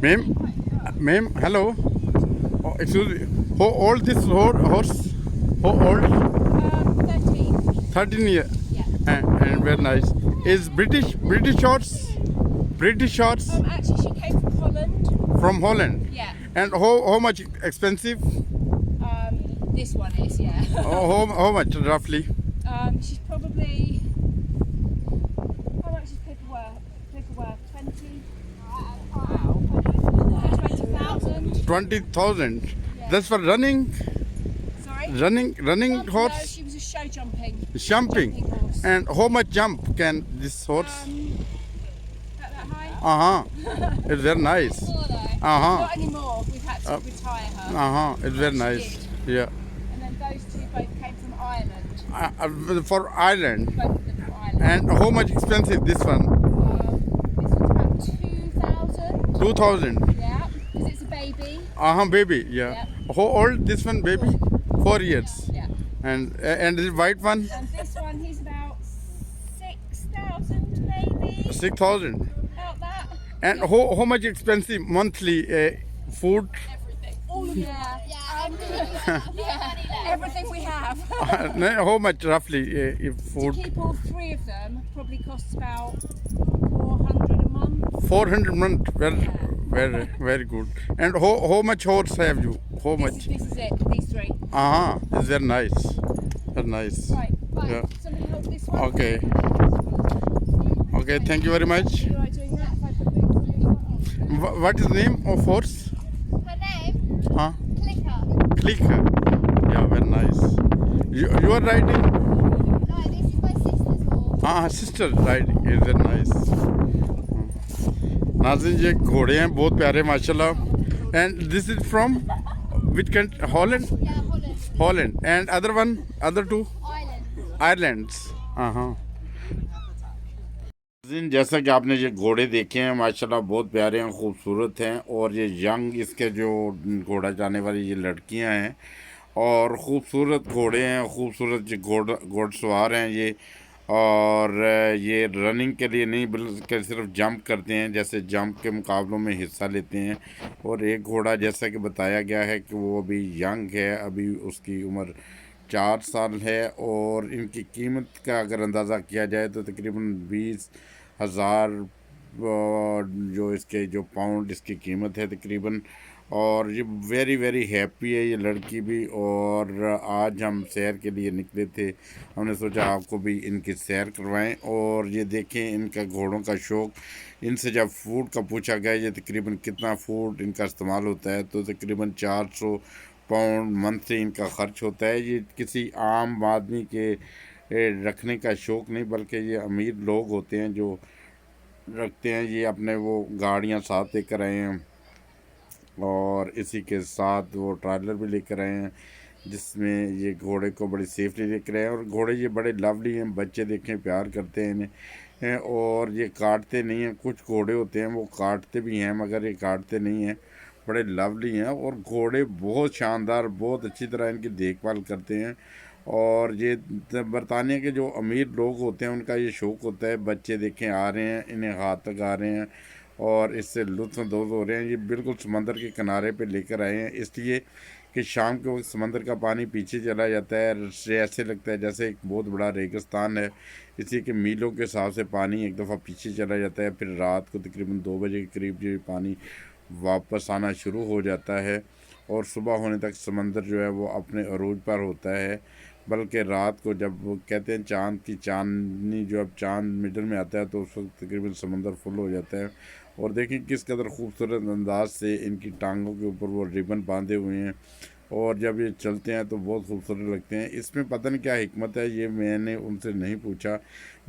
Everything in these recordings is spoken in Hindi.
Ma'am, hello. Oh, excuse me. How old this horse? How old? 13. 13 years. Yeah. And very nice. Is British horse? British horse Actually, she came from Holland. from Holland. Yeah. And how much expensive? This one is, yeah. How much roughly? She's probably. How much is paperwork? 20. Wow. 20,000. 20,000. Yeah. That's for running Sorry. running No, horse. she was a show jumping. Jumping. horse. And how much jump can this horse? About that high. It's very nice. Not anymore. We've had to retire her. It's very She nice. did. Yeah. And then those two both came from Ireland. For Ireland. Both of them from Ireland. And how much expensive this one? This one's about 2,000. 2,000. Yeah, because it's a baby. Baby. Yeah. How old this one, baby? 4 years. Yeah. And this white one? And this one, he's about 6,000 maybe. 6,000. About that. And how much expensive monthly food? Everything. All of that. Yeah. Everything we have. How much roughly To food? keep all three of them probably costs about 400 a month. 400 month. Very good. And how much horse have you? How much? This is it. These three. It's very nice. Very nice. Right. Yeah. Somebody hold this one. Okay. Okay. Thank you very much. You are doing that. If I put this on. What is the name of horse? Her name? Huh? Clicker. Clicker. Yeah, very nice. You are riding? No, this is my sister's horse. Sister riding. It's very nice. नाज़रीन ये घोड़े हैं बहुत प्यारे माशाल्लाह. And this is from which country? Holland? Yeah, Holland. Holland. And other two? Ireland. Irelands. जैसा कि आपने ये घोड़े देखे हैं माशाल्लाह बहुत प्यारे हैं, खूबसूरत हैं. और ये यंग इसके जो घोड़ा जाने वाली ये लड़कियां हैं और ख़ूबसूरत घोड़े हैं, खूबसूरत ये घोड़सवार हैं ये. और ये रनिंग के लिए नहीं बल्कि सिर्फ जंप करते हैं, जैसे जंप के मुकाबलों में हिस्सा लेते हैं. और एक घोड़ा जैसा कि बताया गया है कि वो अभी यंग है, अभी उसकी उम्र 4 साल है. और इनकी कीमत का अगर अंदाज़ा किया जाए तो तकरीबन 20,000 जो इसके जो पाउंड इसकी कीमत है तकरीबन. और ये वेरी हैप्पी है ये लड़की भी. और आज हम सैर के लिए निकले थे, हमने सोचा आपको भी इनकी सैर करवाएं. और ये देखें इनका घोड़ों का शौक़. इनसे जब फूड का पूछा गया ये तकरीबन कितना फ़ूड इनका इस्तेमाल होता है तो तकरीबन 400 पाउंड मंथ से इनका ख़र्च होता है. ये किसी आम आदमी के रखने का शौक़ नहीं बल्कि ये अमीर लोग होते हैं जो रखते हैं. ये अपने वो गाड़ियाँ साथ लेकर आए हैं और इसी के साथ वो ट्रैलर भी लेकर आए हैं जिसमें ये घोड़े को बड़ी सेफली लेकर आए हैं. और घोड़े ये बड़े लवली हैं, बच्चे देखें प्यार करते हैं इन्हें. और ये काटते नहीं हैं. कुछ घोड़े होते हैं वो काटते भी हैं मगर ये काटते नहीं हैं, बड़े लवली हैं. और घोड़े बहुत शानदार, बहुत अच्छी तरह इनकी देखभाल करते हैं. और ये बरतानिया के जो अमीर लोग होते हैं उनका ये शौक़ होता है. बच्चे देखें आ रहे हैं, इन्हें हाथ तक आ रहे हैं और इससे लुत्फ़अंदोज़ हो रहे हैं. ये बिल्कुल समंदर के किनारे पे लेकर आए हैं इसलिए कि शाम के वक्त समंदर का पानी पीछे चला जाता है. ऐसे लगता है जैसे एक बहुत बड़ा रेगिस्तान है, इसलिए कि मीलों के हिसाब से पानी एक दफ़ा पीछे चला जाता है. फिर रात को तकरीबन 2 बजे के करीब ये पानी वापस आना शुरू हो जाता है और सुबह होने तक समंदर जो है वो अपने अरूज पर होता है. बल्कि रात को जब वो कहते हैं चांद की चांदनी, जो अब चांद मिडल में आता है तो उस वक्त तकरीबन समंदर फुल हो जाता है. और देखें किस कदर खूबसूरत अंदाज से इनकी टांगों के ऊपर वो रिबन बांधे हुए हैं और जब ये चलते हैं तो बहुत खूबसूरत लगते हैं. इसमें पता नहीं क्या हिकमत है, ये मैंने उनसे नहीं पूछा.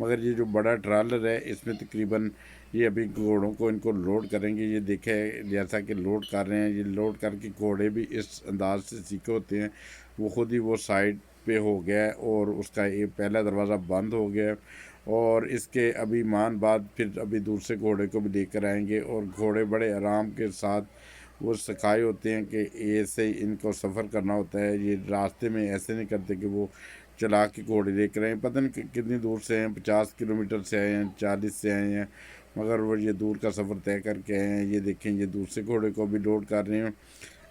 मगर ये जो बड़ा ट्रैलर है इसमें तकरीबन ये अभी घोड़ों को इनको लोड करेंगे. ये देखे जैसा कि लोड कर रहे हैं, ये लोड करके घोड़े भी इस अंदाज से सीखे होते हैं. वो ख़ुद ही वो साइड पे हो गया है और उसका ये पहला दरवाज़ा बंद हो गया है. और इसके अभी मान बाद फिर अभी दूसरे घोड़े को भी लेकर आएंगे. और घोड़े बड़े आराम के साथ वो सिखाए होते हैं कि ऐसे ही इनको सफ़र करना होता है. ये रास्ते में ऐसे नहीं करते कि वो चला के घोड़े लेकर आए. पता नहीं कितनी दूर से हैं, 50 किलोमीटर से आए हैं, 40 से आए हैं. मगर वो ये दूर का सफ़र तय करके आए हैं। ये देखें, ये दूसरे घोड़े को भी लोड कर रहे हैं।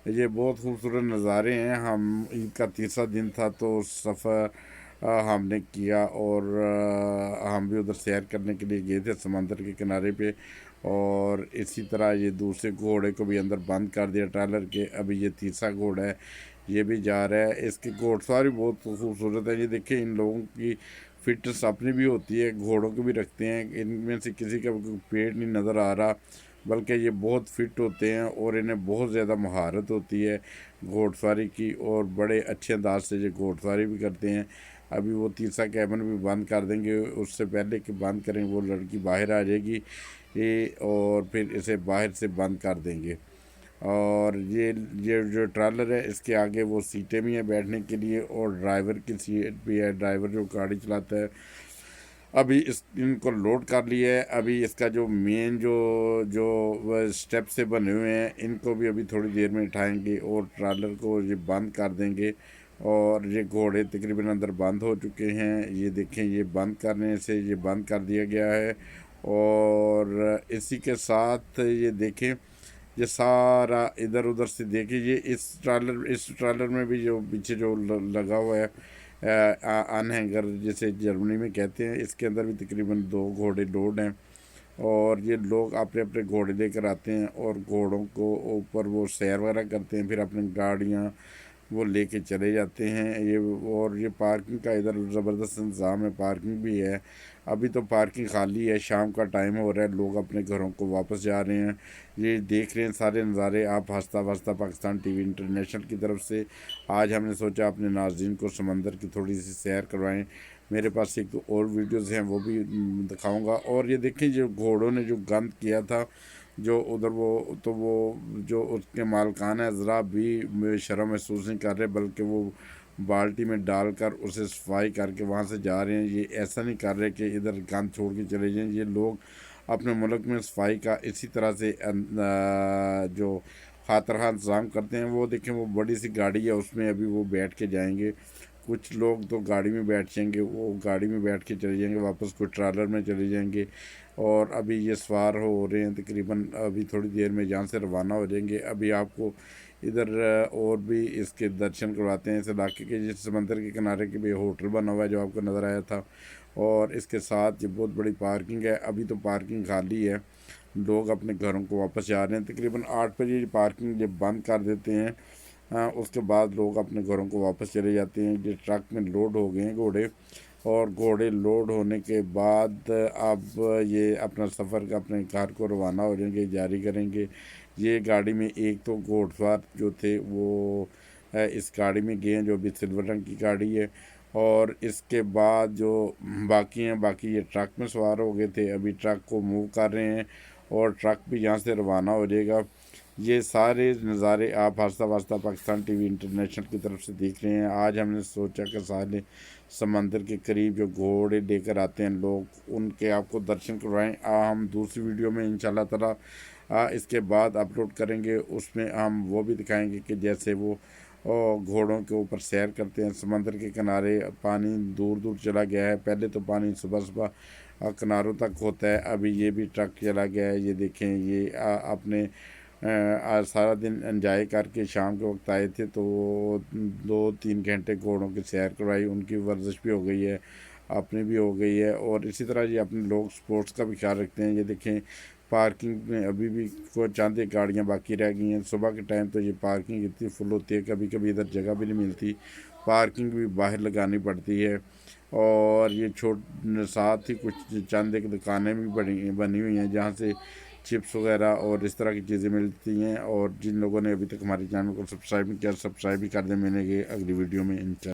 ये बहुत खूबसूरत नज़ारे हैं। हम ईद का तीसरा दिन था तो सफ़र हमने किया और हम भी उधर सैर करने के लिए गए थे समंदर के किनारे पे। और इसी तरह ये दूसरे घोड़े को भी अंदर बंद कर दिया ट्रैलर के। अभी ये तीसरा घोड़ा है, ये भी जा रहा है। इसकी घोड़सवारी बहुत खूबसूरत है। ये देखिए, इन लोगों की फिटनेस अपनी भी होती है, घोड़ों को भी रखते हैं। इनमें से किसी का पेट नहीं नज़र आ रहा, बल्कि ये बहुत फिट होते हैं और इन्हें बहुत ज़्यादा महारत होती है घोड़सवारी की, और बड़े अच्छे अंदाज से ये घोड़सवारी भी करते हैं। अभी वो तीसरा कैबिन भी बंद कर देंगे, उससे पहले कि बंद करें वो लड़की बाहर आ जाएगी और फिर इसे बाहर से बंद कर देंगे। और ये जो ट्रैलर है, इसके आगे वो सीटें भी हैं बैठने के लिए और ड्राइवर की सीट भी है, ड्राइवर जो गाड़ी चलाता है। अभी इस इनको लोड कर लिया है। अभी इसका जो मेन जो जो स्टेप से बने हुए हैं, इनको भी अभी थोड़ी देर में उठाएंगे और ट्रैलर को ये बंद कर देंगे। और ये घोड़े तकरीबन अंदर बंद हो चुके हैं। ये देखें, ये बंद करने से ये बंद कर दिया गया है। और इसी के साथ ये देखें, ये सारा इधर उधर से देखिए, ये इस ट्रैलर में भी जो पीछे जो लगा हुआ है अनहैंगर जिसे जर्मनी में कहते हैं, इसके अंदर भी तकरीबन 2 घोड़े लोड हैं। और ये लोग अपने अपने घोड़े लेकर आते हैं और घोड़ों को ऊपर वो सैर वगैरह करते हैं, फिर अपनी गाड़ियाँ वो लेके चले जाते हैं। और ये पार्किंग का इधर ज़बरदस्त इंतज़ाम है, पार्किंग भी है। अभी तो पार्किंग खाली है, शाम का टाइम हो रहा है, लोग अपने घरों को वापस जा रहे हैं। ये देख रहे हैं सारे नज़ारे आप हंसता वस्ता पाकिस्तान टीवी इंटरनेशनल की तरफ से। आज हमने सोचा अपने नाज़रीन को समंदर की थोड़ी सी सैर करवाएं। मेरे पास एक तो और वीडियोज़ हैं, वो भी दिखाऊँगा। और ये देखें, जो घोड़ों ने जो गंद किया था जो उधर, वो जो उसके मालकान है ज़रा भी शर्म महसूस नहीं कर रहे, बल्कि वो बाल्टी में डालकर उसे सफाई करके वहाँ से जा रहे हैं। ये ऐसा नहीं कर रहे कि इधर गंद छोड़ के चले जाएं। ये लोग अपने मुल्क में सफाई का इसी तरह से जो खातिर इंतज़ाम करते हैं। वो देखें, वो बड़ी सी गाड़ी है, उसमें अभी वो बैठ के जाएंगे। कुछ लोग तो गाड़ी में बैठ जाएंगे, वो गाड़ी में बैठ के चले जाएंगे वापस, कोई ट्रैलर में चले जाएंगे। और अभी ये सवार हो रहे हैं, तकरीबन अभी थोड़ी देर में यहाँ से रवाना हो जाएंगे। अभी आपको इधर और भी इसके दर्शन करवाते हैं। इस इलाके के जिस समंदर के किनारे के भी होटल बना हुआ है जो आपको नज़र आया था, और इसके साथ ये बहुत बड़ी पार्किंग है। अभी तो पार्किंग खाली है, लोग अपने घरों को वापस जा रहे हैं। तकरीबन 8 बजे पार्किंग जब बंद कर देते हैं, उसके बाद लोग अपने घरों को वापस चले जाते हैं। ये ट्रक में लोड हो गए हैं घोड़े, और घोड़े लोड होने के बाद अब ये अपना सफ़र अपने घर को रवाना हो जाएंगे, जारी करेंगे। ये गाड़ी में एक तो घोड़सवार जो थे वो इस गाड़ी में गए हैं, जो अभी सिल्वर रंग की गाड़ी है। और इसके बाद जो बाकी हैं, बाकी ये ट्रक में सवार हो गए थे, अभी ट्रक को मूव कर रहे हैं और ट्रक भी यहाँ से रवाना हो जाएगा। ये सारे नज़ारे आप हंसता वस्ता पाकिस्तान टीवी इंटरनेशनल की तरफ से देख रहे हैं। आज हमने सोचा कि साले समंदर के करीब जो घोड़े लेकर आते हैं लोग, उनके आपको दर्शन करवाएं। हम दूसरी वीडियो में इंशाल्लाह ताला इसके बाद अपलोड करेंगे, उसमें हम वो भी दिखाएंगे कि जैसे वो घोड़ों के ऊपर सैर करते हैं समंदर के किनारे। पानी दूर दूर चला गया है, पहले तो पानी सुबह सुबह किनारों तक होता है, अभी ये भी ट्रक चला गया है। ये देखें, ये अपने आज सारा दिन एंजॉय करके शाम के वक्त आए थे, तो 2-3 घंटे घोड़ों की सैर करवाई, उनकी वर्जिश भी हो गई है, अपनी भी हो गई है। और इसी तरह ये अपने लोग स्पोर्ट्स का भी ख्याल रखते हैं। ये देखें, पार्किंग में अभी भी कोई चंद एक गाड़ियाँ बाकी रह गई हैं। सुबह के टाइम तो ये पार्किंग इतनी फुल होती है, कभी कभी इधर जगह भी नहीं मिलती, पार्किंग भी बाहर लगानी पड़ती है। और ये साथ ही कुछ चंद एक दुकानें भी बनी हुई हैं जहाँ से चिप्स वगैरह और इस तरह की चीज़ें मिलती हैं। और जिन लोगों ने अभी तक हमारे चैनल को सब्सक्राइब नहीं किया, सब्सक्राइब भी कर दें। मिलेंगे अगली वीडियो में इंशाल्लाह।